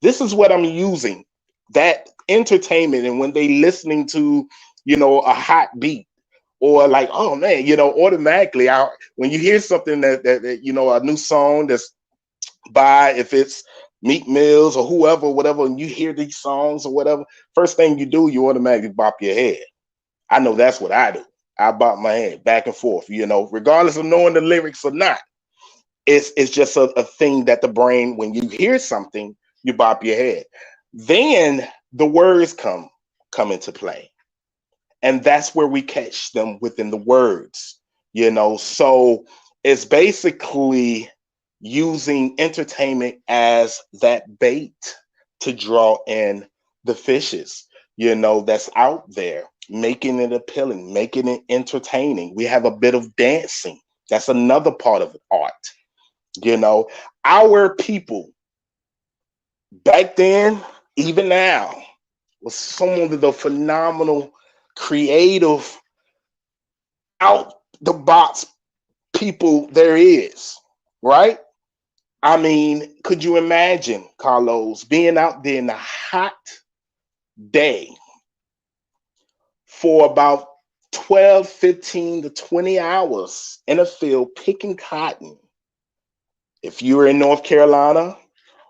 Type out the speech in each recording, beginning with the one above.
This is what I'm using. That entertainment, and when they listening to, a hot beat, or like, oh man, automatically out when you hear something that a new song that's by, if it's Meek Mills or whoever, whatever, and you hear these songs or whatever, first thing you do, you automatically bop your head. I know that's what I do. I bop my head back and forth, regardless of knowing the lyrics or not. It's just a thing that the brain, when you hear something, you bop your head. Then the words come into play. And that's where we catch them within the words. So it's basically using entertainment as that bait to draw in the fishes, that's out there, making it appealing, making it entertaining. We have a bit of dancing. That's another part of art. Our people back then, even now, was some of the phenomenal, creative, out the box people there is, right? I mean, could you imagine, Carlos, being out there in the hot day for about 12, 15 to 20 hours in a field picking cotton? If you're in North Carolina,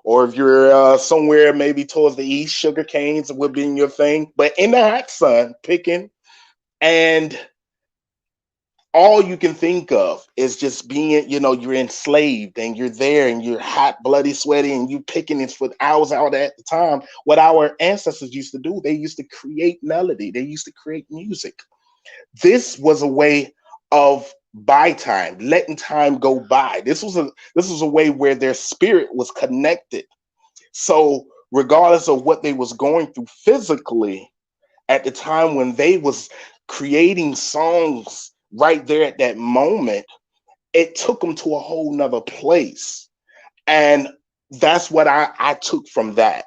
or if you're somewhere maybe towards the east, sugar canes would be your thing, but in the hot sun picking, and all you can think of is just being, you're enslaved and you're there and you're hot, bloody, sweaty, and you picking it for hours out at the time. What our ancestors used to do, they used to create melody, they used to create music. This was a way of by time, letting time go by. This was a way where their spirit was connected. So regardless of what they was going through physically at the time when they was creating songs right there at that moment, it took them to a whole nother place. And that's what I took from that,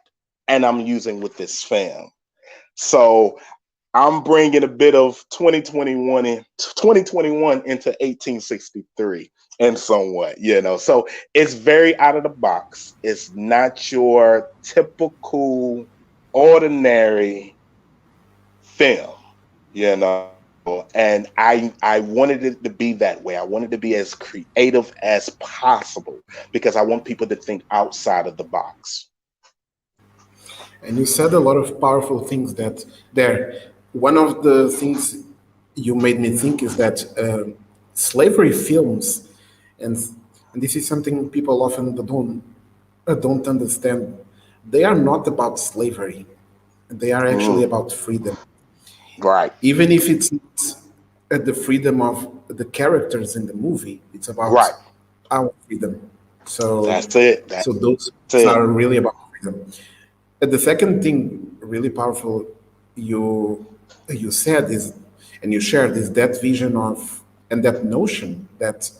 and I'm using with this film. So I'm bringing a bit of 2021 into 1863 and somewhat. So it's very out of the box. It's not your typical, ordinary film, and I wanted it to be that way. I wanted to be as creative as possible because I want people to think outside of the box. And you said a lot of powerful things that there. One of the things you made me think is that slavery films, and and this is something people often don't understand. They are not about slavery. They are actually Mm, about freedom. right, Even if it's not the freedom of the characters in the movie, it's about right. our freedom. So, That's it. That's so those it. are really about freedom. And the second thing, really powerful, you you said is, and you shared is that vision of and that notion that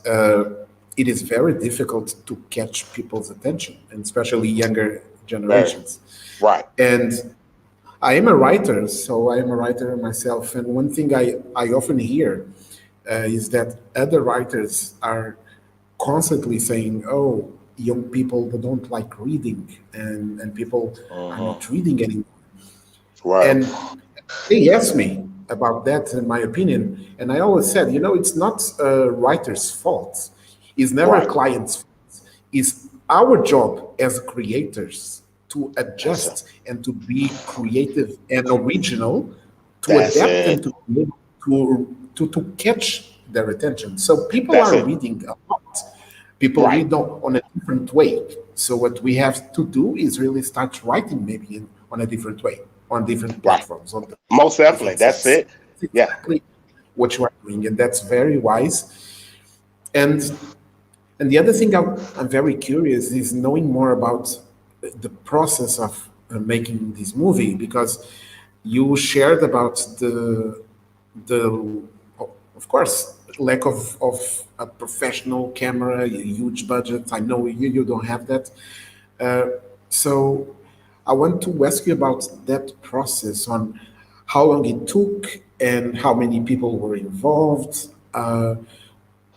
it is very difficult to catch people's attention, and especially younger Very generations. right. And I am a writer, so I am a writer myself. And one thing I often hear is that other writers are constantly saying, "Oh, young people they don't like reading, and people are Uh-huh. not reading anymore." Right. And they asked me about that, in my opinion, and I always said, it's not a writer's fault. It's never a Right. client's fault. It's our job as creators to That's it. adjust and to be creative and original, to That's adapt and it. to be able to catch their attention. So people That's are it. reading a lot. People Right. read on a different way. So what we have to do is really start writing maybe on a different way, on different Right. platforms, on Most definitely. different That's sites. it. That's Yeah. exactly what you are doing, and that's very wise. And and the other thing I'm very curious is knowing more about the process of making this movie, because you shared about the of course lack of a professional camera, a huge budget. I know you don't have that. Uh, so I want to ask you about that process on how long it took and how many people were involved,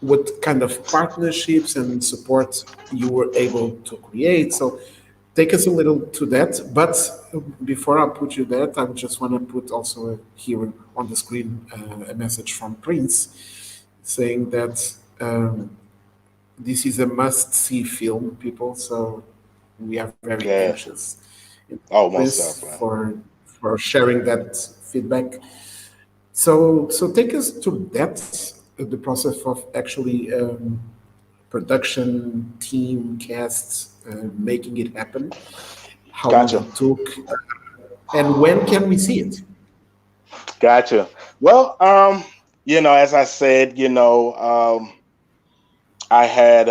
what kind of partnerships and support you were able to create. So take us a little to that. But before I put you that, I just want to put also here on the screen a message from Prince saying that this is a must-see film, people. So we are very Yeah. anxious in Oh, most this definitely. for sharing that feedback. So take us to that, the process of actually production, team, cast, making it happen. How long Gotcha. it took, and when can we see it? Gotcha. Well, as I said, I had,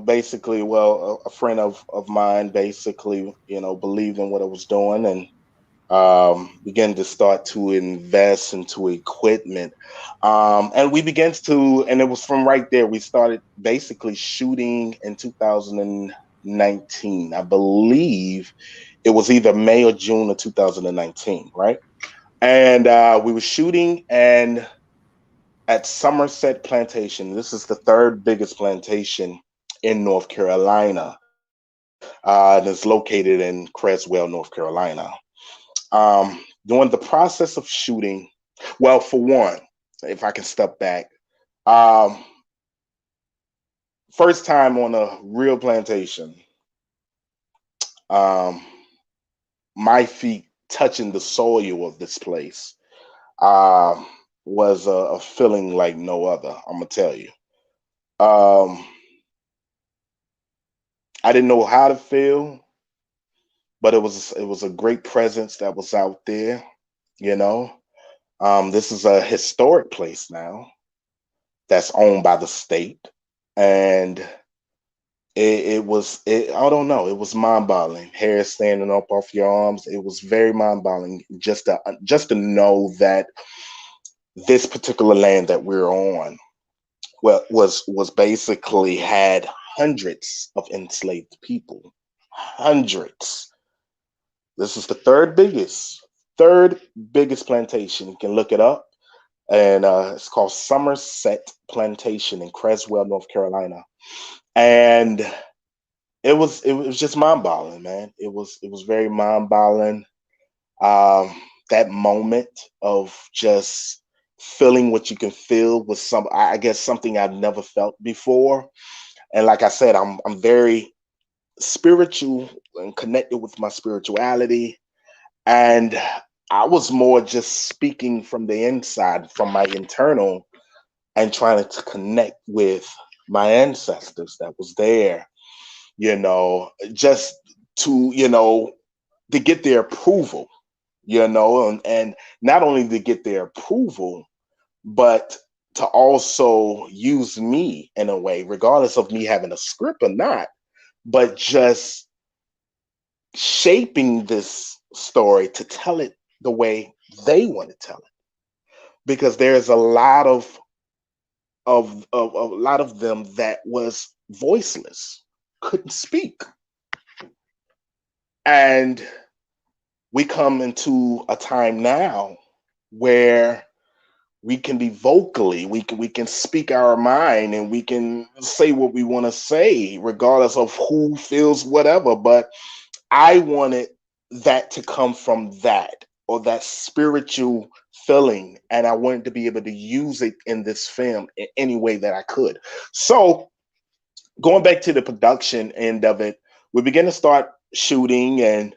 basically, well, a friend of mine basically, believed in what I was doing and began to start to invest into equipment. And we began to, and it was from right there, we started basically shooting in 2019. I believe it was either May or June of 2019, right? And we were shooting and at Somerset Plantation. This is the third biggest plantation in North Carolina. And it's located in Creswell, North Carolina. During the process of shooting, well, for one, if I can step back, um, first time on a real plantation, um, my feet touching the soil of this place um, was a feeling like no other. I'm gonna tell you. Um, I didn't know how to feel, but it was a great presence that was out there. You know, this is a historic place now that's owned by the state, and I don't know, it was mind-boggling. Hair standing up off your arms. It was very mind-boggling just to know that this particular land that we're on was basically had hundreds of enslaved people. Hundreds. This is the third biggest plantation. You can look it up, and it's called Somerset Plantation in Creswell, North Carolina. And it was just mind-boggling, man. It was very mind-boggling. That moment of just feeling what you can feel was I guess something I've never felt before. And like I said, I'm very spiritual and connected with my spirituality. And I was more just speaking from the inside, from my internal, and trying to connect with my ancestors that was there, just to, to get their approval, and not only to get their approval, but to also use me in a way, regardless of me having a script or not, but just shaping this story to tell it the way they want to tell it. Because there's a lot of them that was voiceless, couldn't speak. And we come into a time now where we can be vocally, we can speak our mind, and we can say what we want to say regardless of who feels whatever. But I wanted that to come from that, or that spiritual feeling, and I wanted to be able to use it in this film in any way that I could. So going back to the production end of it, we begin to start shooting, and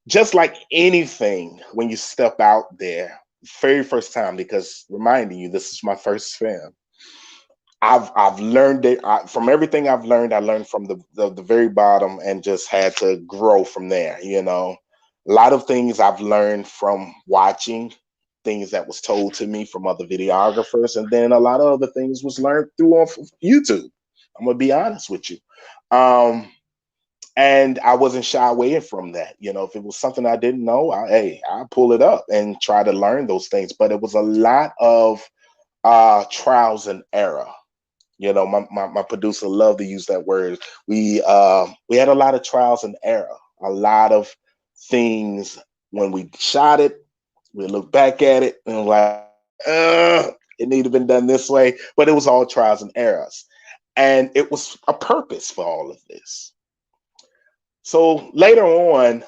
just like anything, when you step out there, very first time, because reminding you, this is my first film. I've learned it from everything I've learned. I learned from the very bottom and just had to grow from there. A lot of things I've learned from watching things that was told to me from other videographers, and then a lot of other things was learned through off of YouTube. I'm gonna be honest with you. Um, and I wasn't shy away from that. If it was something I didn't know, I pull it up and try to learn those things. But it was a lot of trials and error. My producer loved to use that word. We had a lot of trials and error, a lot of things. When we shot it, we look back at it and like, it need to have been done this way. But it was all trials and errors, and it was a purpose for all of this. So later on,